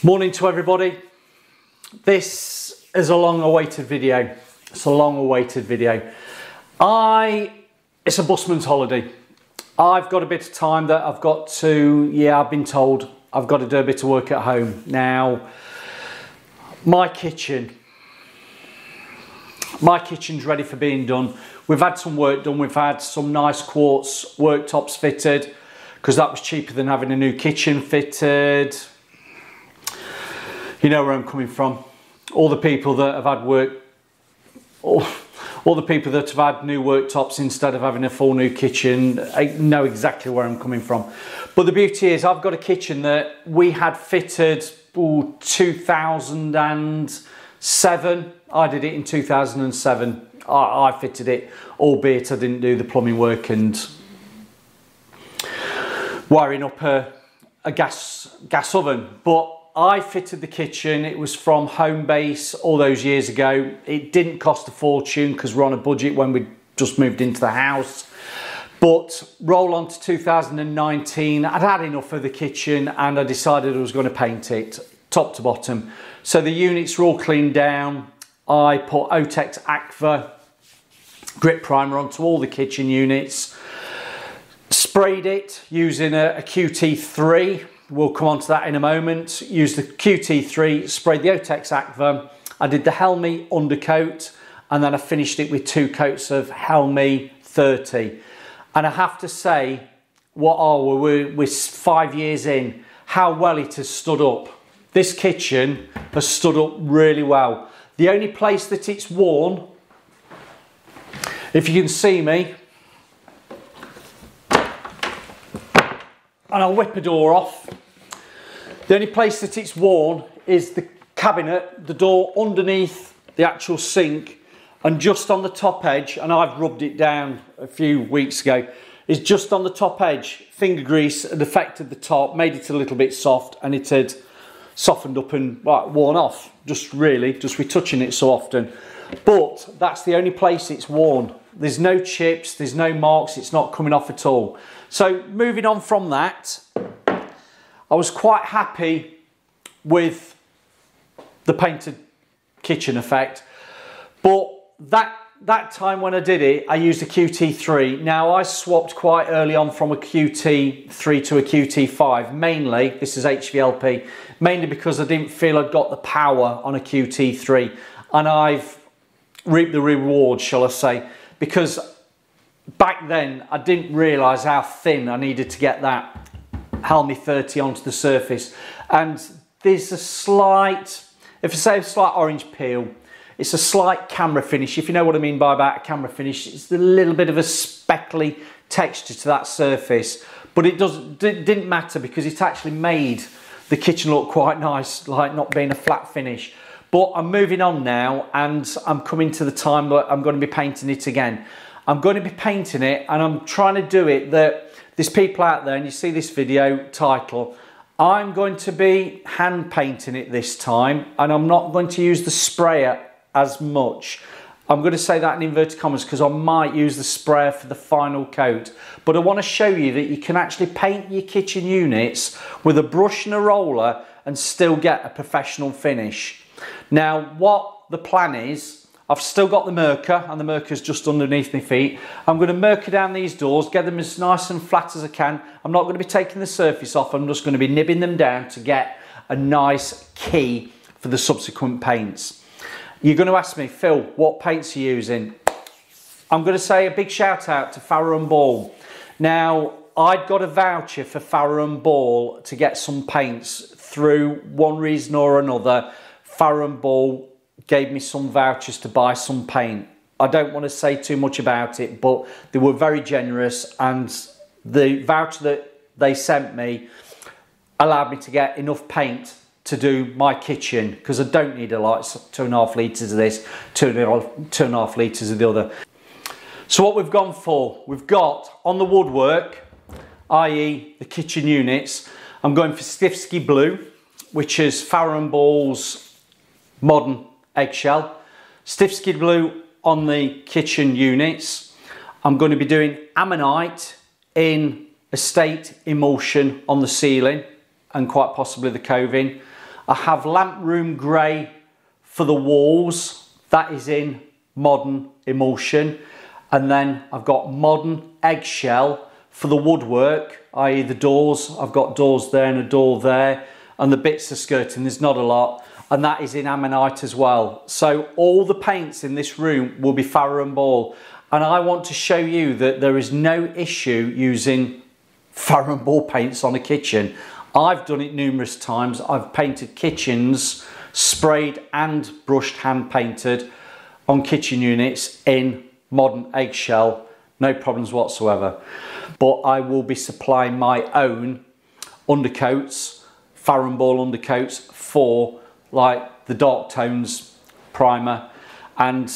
Morning to everybody. This is a long-awaited video. It's a long-awaited video. It's a busman's holiday. I've got a bit of time that I've got to, I've been told I've got to do a bit of work at home. Now, my kitchen's ready for being done. We've had some work done. We've had some nice quartz worktops fitted because that was cheaper than having a new kitchen fitted. You know where I'm coming from. All the people that have had work, all the people that have had new worktops instead of having a full new kitchen, I know exactly where I'm coming from. But the beauty is I've got a kitchen that we had fitted 2007. I did it in 2007. I fitted it, albeit I didn't do the plumbing work and wiring up a gas oven. But I fitted the kitchen. It was from Home Base all those years ago. It didn't cost a fortune because we're on a budget when we just moved into the house. But roll on to 2019, I'd had enough of the kitchen and I decided I was going to paint it top to bottom. So the units were all cleaned down. I put Otex Aqua grip primer onto all the kitchen units. Sprayed it using a QT3. We'll come on to that in a moment. Used the QT3, sprayed the Otex Aqua. I did the Helmi undercoat and then I finished it with 2 coats of Helmi 30. And I have to say, we're 5 years in, how well it has stood up. This kitchen has stood up really well. The only place that it's worn, if you can see me, and I'll whip a door off. The only place that it's worn is the cabinet, the door underneath the actual sink, and just on the top edge, and I've rubbed it down a few weeks ago, is just on the top edge. Finger grease had affected the top, made it a little bit soft, and it had softened up and worn off, just with touching it so often. But that's the only place it's worn. There's no chips, there's no marks, it's not coming off at all. So moving on from that, I was quite happy with the painted kitchen effect, but that time when I did it, I used a QT3. Now I swapped quite early on from a QT3 to a QT5, mainly, this is HVLP, mainly because I didn't feel I'd got the power on a QT3, and I've reaped the reward, shall I say, because back then I didn't realise how thin I needed to get that Helmi 30 onto the surface, and there's a slight, if I say a slight orange peel, it's a slight camera finish. If you know what I mean by a camera finish, it's a little bit of a speckly texture to that surface, but it didn't matter because it actually made the kitchen look quite nice, like not being a flat finish. But I'm moving on now and I'm coming to the time that I'm going to be painting it again. I'm going to be painting it and I'm trying to do it that there's people out there, and you see this video title, I'm going to be hand painting it this time, and I'm not going to use the sprayer as much. I'm going to say that in inverted commas because I might use the sprayer for the final coat, but I want to show you that you can actually paint your kitchen units with a brush and a roller and still get a professional finish. Now what the plan is, I've still got the Merker, and the Merker's just underneath my feet. I'm going to Merker down these doors, get them as nice and flat as I can. I'm not going to be taking the surface off, I'm just going to be nibbing them down to get a nice key for the subsequent paints. You're going to ask me, Phil, what paints are you using? I'm going to say a big shout out to Farrow and Ball. Now, I'd got a voucher for Farrow and Ball to get some paints through one reason or another. Farrow and Ball gave me some vouchers to buy some paint. I don't want to say too much about it, but they were very generous, and the voucher that they sent me allowed me to get enough paint to do my kitchen, because I don't need a lot, 2.5 litres of this, 2.5 litres of the other. So what we've gone for, we've got on the woodwork, i.e. the kitchen units, I'm going for Stiffkey Blue, which is Farrow and Ball's modern Eggshell. Stiffkey Blue on the kitchen units. I'm going to be doing Ammonite in Estate Emulsion on the ceiling and quite possibly the coving. I have lamp room grey for the walls. That is in modern emulsion. And then I've got modern eggshell for the woodwork, i.e. the doors. I've got doors there and a door there, and the bits of skirting, there's not a lot. And that is in ammonite as well. So all the paints in this room will be Farrow and Ball. And I want to show you that there is no issue using Farrow and Ball paints on a kitchen. I've done it numerous times. I've painted kitchens, sprayed and brushed, hand painted on kitchen units in modern eggshell. No problems whatsoever. But I will be supplying my own undercoats, Farrow and Ball undercoats, for like the dark tones primer and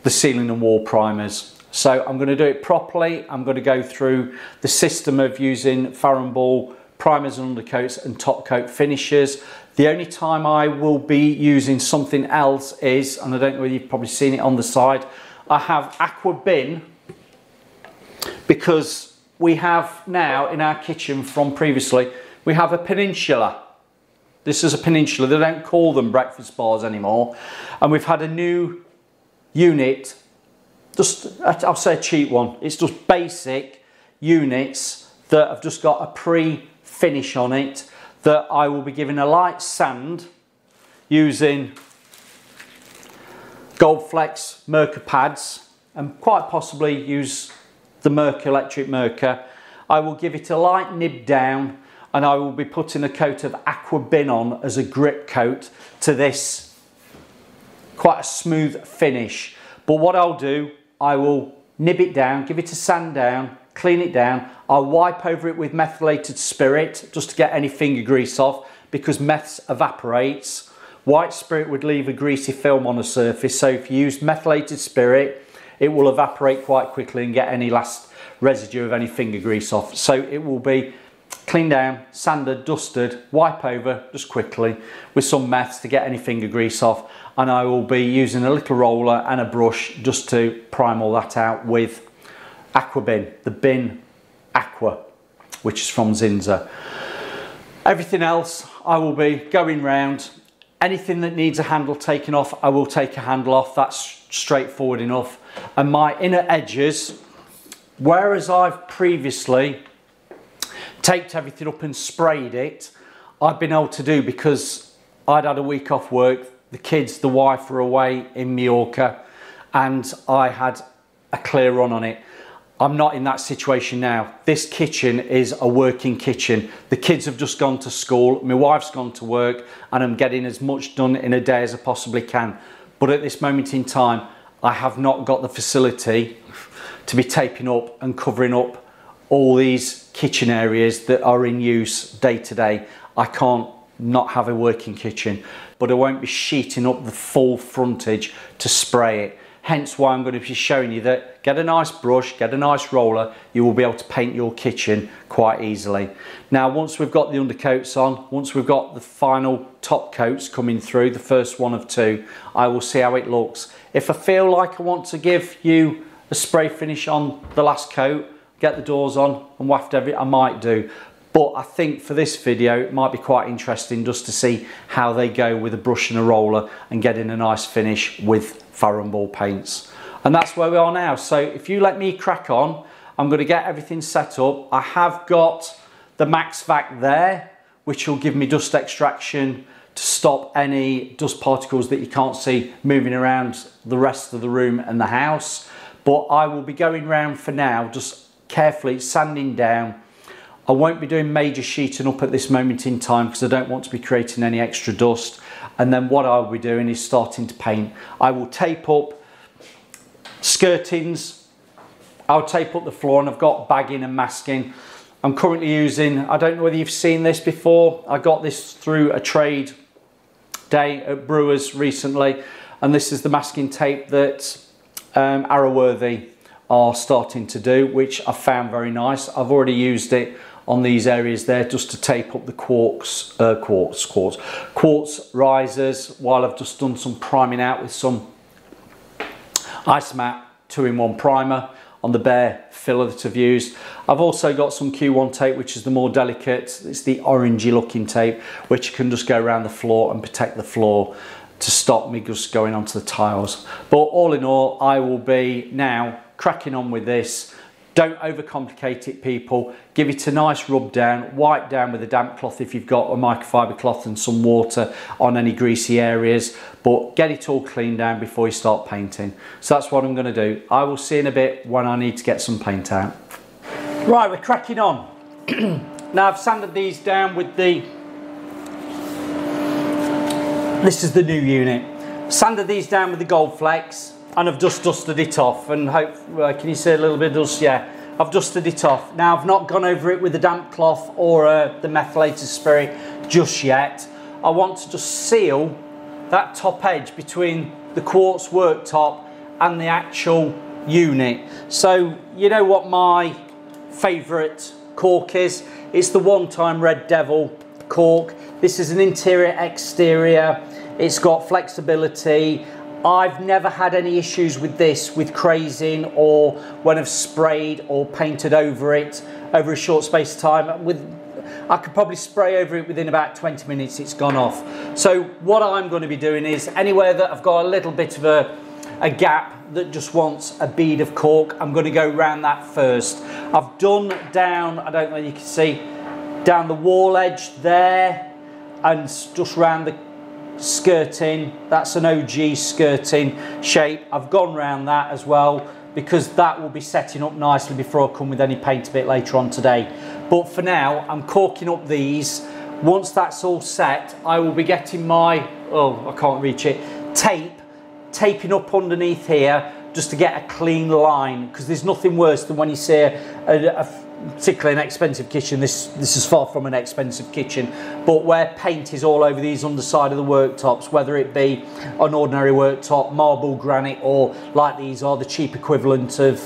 the ceiling and wall primers. So I'm going to do it properly. I'm going to go through the system of using Farrow and Ball primers and undercoats and top coat finishes. The only time I will be using something else is, and I don't know whether you've probably seen it on the side, I have Aqua Bin, because we have now in our kitchen from previously, we have a peninsula. This is a peninsula. They don't call them breakfast bars anymore. And we've had a new unit, just, I'll say a cheap one. It's just basic units that have just got a pre-finish on it that I will be giving a light sand using Goldflex Merca pads, and quite possibly use the Merca electric Merca. I will give it a light nib down, and I will be putting a coat of Aqua Bin on as a grip coat to this quite a smooth finish. But what I'll do, I will nib it down, give it a sand down, clean it down. I'll wipe over it with methylated spirit just to get any finger grease off, because meth evaporates. White spirit would leave a greasy film on the surface, so if you use methylated spirit, it will evaporate quite quickly and get any last residue of any finger grease off. So it will be cleaned down, sanded, dusted, wipe over just quickly with some meths to get any finger grease off, and I will be using a little roller and a brush just to prime all that out with Aqua Bin, the Bin Aqua, which is from Zinza. Everything else I will be going round. Anything that needs a handle taken off, I will take a handle off. That's straightforward enough. And my inner edges, whereas I've previously taped everything up and sprayed it, I've been able to do, because I'd had a week off work, the kids, the wife were away in Mallorca, and I had a clear run on it. I'm not in that situation now. This kitchen is a working kitchen. The kids have just gone to school, my wife's gone to work, and I'm getting as much done in a day as I possibly can. But at this moment in time, I have not got the facility to be taping up and covering up all these kitchen areas that are in use day to day. I can't not have a working kitchen, but I won't be sheeting up the full frontage to spray it. Hence why I'm going to be showing you that get a nice brush, get a nice roller, you will be able to paint your kitchen quite easily. Now, once we've got the undercoats on, once we've got the final top coats coming through, the first one of two, I will see how it looks. If I feel like I want to give you a spray finish on the last coat, get the doors on and waft everything, I might do. But I think for this video, it might be quite interesting just to see how they go with a brush and a roller and getting a nice finish with Farrow and Ball paints. And that's where we are now. So if you let me crack on, I'm going to get everything set up. I have got the Max Vac there, which will give me dust extraction to stop any dust particles that you can't see moving around the rest of the room and the house. But I will be going round for now, just carefully sanding down. I won't be doing major sheeting up at this moment in time because I don't want to be creating any extra dust. And then what I'll be doing is starting to paint. I will tape up skirtings, I'll tape up the floor, and I've got bagging and masking. I'm currently using, I don't know whether you've seen this before, I got this through a trade day at Brewers recently, and this is the masking tape that Arrowworthy are starting to do, which I found very nice. I've already used it on these areas there just to tape up the quartz risers, while I've just done some priming out with some Ice Matte 2-in-1 primer. on the bare filler that I've used. I've also got some Q1 tape, which is the more delicate. It's the orangey looking tape, which can just go around the floor and protect the floor to stop me just going onto the tiles. But all in all, I will be now cracking on with this. Don't overcomplicate it, people. Give it a nice rub down, wipe down with a damp cloth if you've got a microfiber cloth and some water on any greasy areas, but get it all cleaned down before you start painting. So that's what I'm going to do. I will see in a bit when I need to get some paint out. Right, we're cracking on. Now I've sanded these down with the, this is the new unit. Sanded these down with the Gold Flex. And I've just dusted it off, and hope, can you see a little bit of dust? Yeah, I've dusted it off. Now I've not gone over it with the damp cloth or the methylated spirit just yet. I want to just seal that top edge between the quartz worktop and the actual unit. So you know what my favourite cork is? It's the One Time Red Devil cork. This is an interior exterior. It's got flexibility. I've never had any issues with this, with crazing, or when I've sprayed or painted over it over a short space of time. I could probably spray over it within about 20 minutes, it's gone off. So what I'm going to be doing is, anywhere that I've got a little bit of a gap that just wants a bead of cork, I'm going to go around that first. I've done down, I don't know if you can see, down the wall edge there, and just round the skirting. That's an OG skirting shape. I've gone round that as well, because that will be setting up nicely before I come with any paint a bit later on today. But for now, I'm corking up these. Once that's all set, I will be getting my, oh, I can't reach it, taping up underneath here, just to get a clean line, because there's nothing worse than when you see particularly an expensive kitchen. This is far from an expensive kitchen, but where paint is all over these underside of the worktops, whether it be an ordinary worktop, marble, granite, or like these are the cheap equivalent of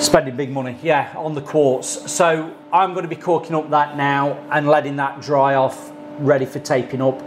spending big money, yeah, on the quartz. So I'm going to be corking up that now and letting that dry off, ready for taping up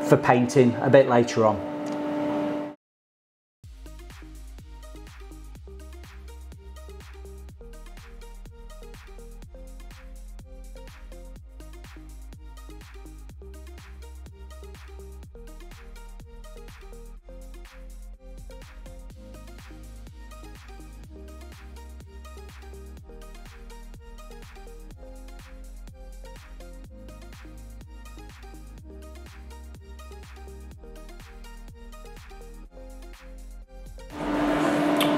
for painting a bit later on.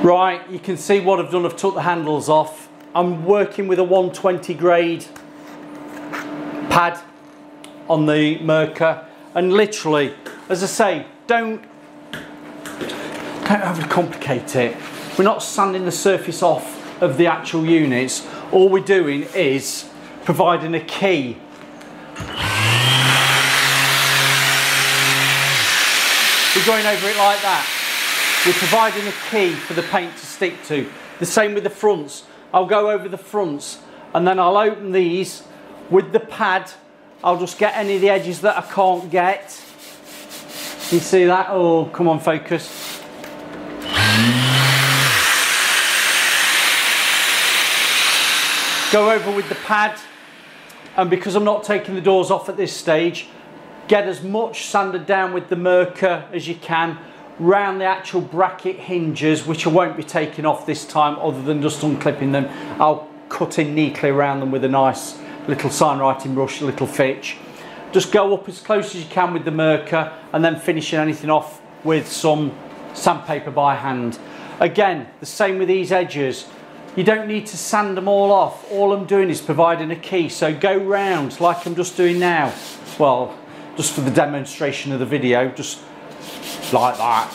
Right, you can see what I've done. I've took the handles off. I'm working with a 120 grade pad on the Merca, and literally, as I say, don't overcomplicate it. We're not sanding the surface off of the actual units. All we're doing is providing a key. We're going over it like that. We're providing a key for the paint to stick to. The same with the fronts. I'll go over the fronts and then I'll open these with the pad. I'll just get any of the edges that I can't get. You see that? Oh, come on, focus. Go over with the pad, and because I'm not taking the doors off at this stage, get as much sanded down with the Merca as you can round the actual bracket hinges, which I won't be taking off this time other than just unclipping them. I'll cut in neatly around them with a nice little sign writing brush, a little fitch. Just go up as close as you can with the Merca, and then finishing anything off with some sandpaper by hand. Again, the same with these edges. You don't need to sand them all off. All I'm doing is providing a key. So go round like I'm just doing now. Well, just for the demonstration of the video, just like that.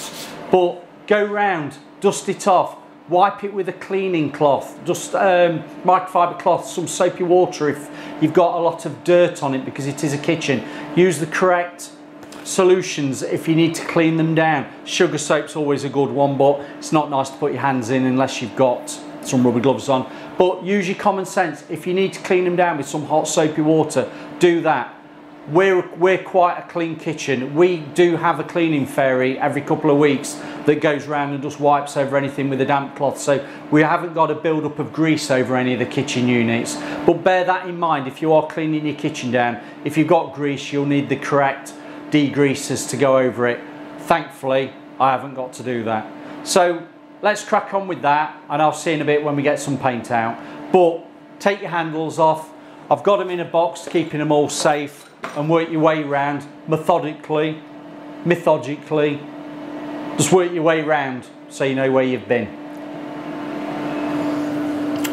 But go round, dust it off, wipe it with a cleaning cloth, just microfiber cloth, some soapy water if you've got a lot of dirt on it, because it is a kitchen. Use the correct solutions if you need to clean them down. Sugar soap's always a good one, but it's not nice to put your hands in unless you've got some rubber gloves on. But use your common sense. If you need to clean them down with some hot soapy water, do that. we're quite a clean kitchen. We do have a cleaning fairy every couple of weeks that goes around and just wipes over anything with a damp cloth, so we haven't got a build up of grease over any of the kitchen units. But bear that in mind if you are cleaning your kitchen down. If you've got grease, you'll need the correct degreasers to go over it. Thankfully I haven't got to do that. So let's crack on with that, and I'll see in a bit when we get some paint out. But take your handles off. I've got them in a box, keeping them all safe, and work your way around methodically, just work your way around so you know where you've been.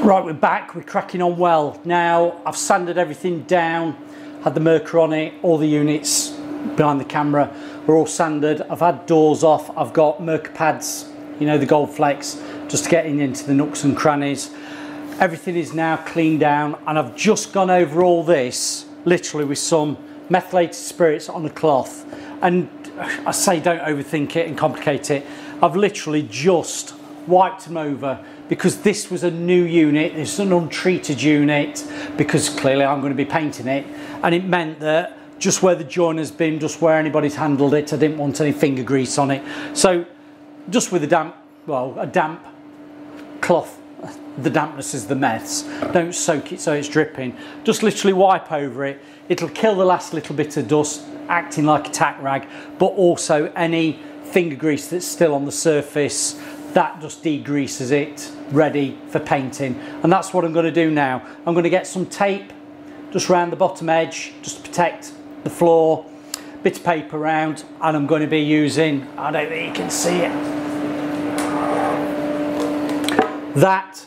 Right, we're back, we're cracking on well. Now I've sanded everything down, had the Merkur on it, all the units behind the camera are all sanded. I've had doors off, I've got Merkur pads, you know, the gold flecks, just to get into the nooks and crannies. Everything is now cleaned down, and I've just gone over all this literally with some methylated spirits on a cloth. And I say don't overthink it and complicate it. I've literally just wiped them over because this was a new unit. It's an untreated unit because clearly I'm going to be painting it, and it meant that just where the joiner's been, just where anybody's handled it, I didn't want any finger grease on it. So just with a damp cloth, the dampness is the mess. Don't soak it so it's dripping. Just literally wipe over it. It'll kill the last little bit of dust, acting like a tack rag, but also any finger grease that's still on the surface, that just degreases it, ready for painting. And that's what I'm going to do now. I'm going to get some tape just around the bottom edge, just to protect the floor, bit of paper around, and I'm going to be using, I don't think you can see it, that,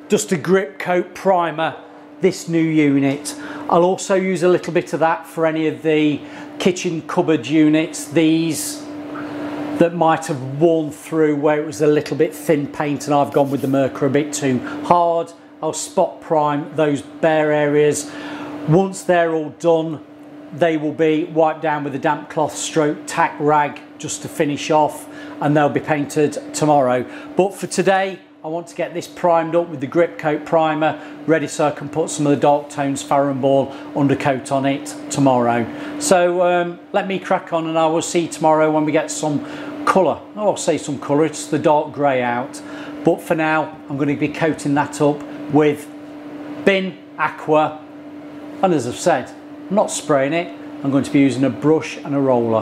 just a grip coat primer, this new unit. I'll also use a little bit of that for any of the kitchen cupboard units, these that might have worn through where it was a little bit thin paint and I've gone with the Merkur a bit too hard. I'll spot prime those bare areas. Once they're all done, they will be wiped down with a damp cloth stroke tack rag just to finish off, and they'll be painted tomorrow. But for today, I want to get this primed up with the grip coat primer, ready so I can put some of the dark tones Farrow and Ball undercoat on it tomorrow. So let me crack on, and I will see you tomorrow when we get some colour. Oh, I'll say some colour, it's the dark grey out. But for now, I'm going to be coating that up with bin, aqua, and as I've said, I'm not spraying it, I'm going to be using a brush and a roller.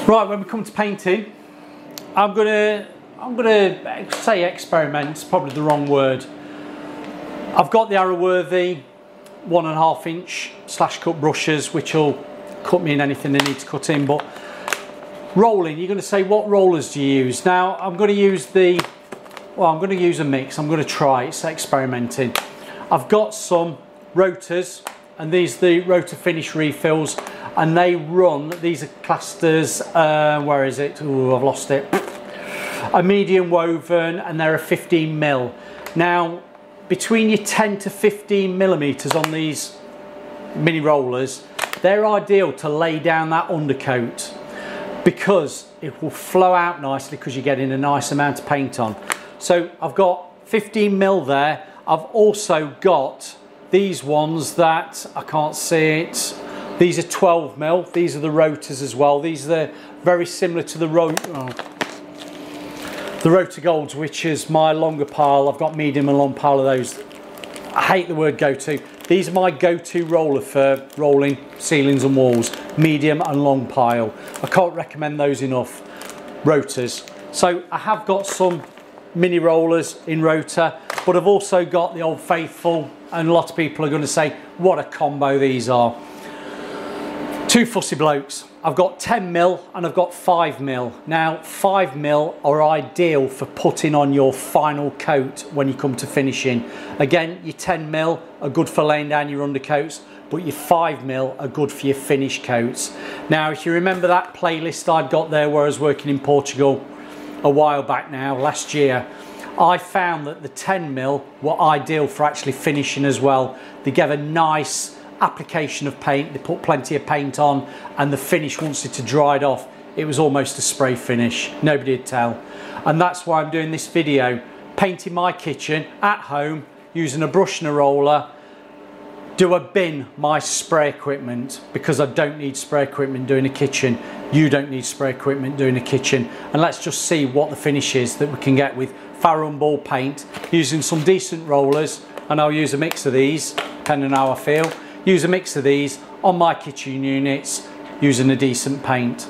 Right, when we come to painting, I'm gonna say experiment, it's probably the wrong word. I've got the Arrowworthy 1.5 inch slash cut brushes, which will cut me in anything they need to cut in. But rolling, you're going to say, what rollers do you use? Now I'm going to use I'm going to use a mix. I'm going to try, it's experimenting. I've got some rotors, and these are the rotor finish refills, and they run, these are classed as where is it? Oh, I've lost it. A medium woven, and they're a 15 mil. Now between your 10 to 15 millimeters on these mini rollers, they're ideal to lay down that undercoat because it will flow out nicely because you're getting a nice amount of paint on. So I've got 15 mil there. I've also got these ones that I can't see it. These are 12 mil. These are the rotors as well. These are very similar to the Rotor Golds, which is my longer pile. I've got medium and long pile of those. I hate the word go-to. These are my go-to roller for rolling ceilings and walls, medium and long pile. I can't recommend those enough, rotors. So I have got some mini rollers in rotor, but I've also got the Old Faithful, and a lot of people are going to say, what a combo these are. Two fussy blokes. I've got 10 mil and I've got 5 mil. Now 5 mil are ideal for putting on your final coat when you come to finishing. Again, your 10 mil are good for laying down your undercoats, but your 5 mil are good for your finish coats. Now if you remember that playlist I'd got there where I was working in Portugal a while back now, last year, I found that the 10 mil were ideal for actually finishing as well. They gave a nice application of paint, they put plenty of paint on, and the finish, once it had dried off, it was almost a spray finish. Nobody would tell. And that's why I'm doing this video, painting my kitchen at home using a brush and a roller, Do I bin my spray equipment because I don't need spray equipment doing a kitchen? You don't need spray equipment doing a kitchen. And let's just see what the finish is that we can get with Farrow and Ball paint using some decent rollers, and I'll use a mix of these depending on how I feel. Use a mix of these on my kitchen units using a decent paint.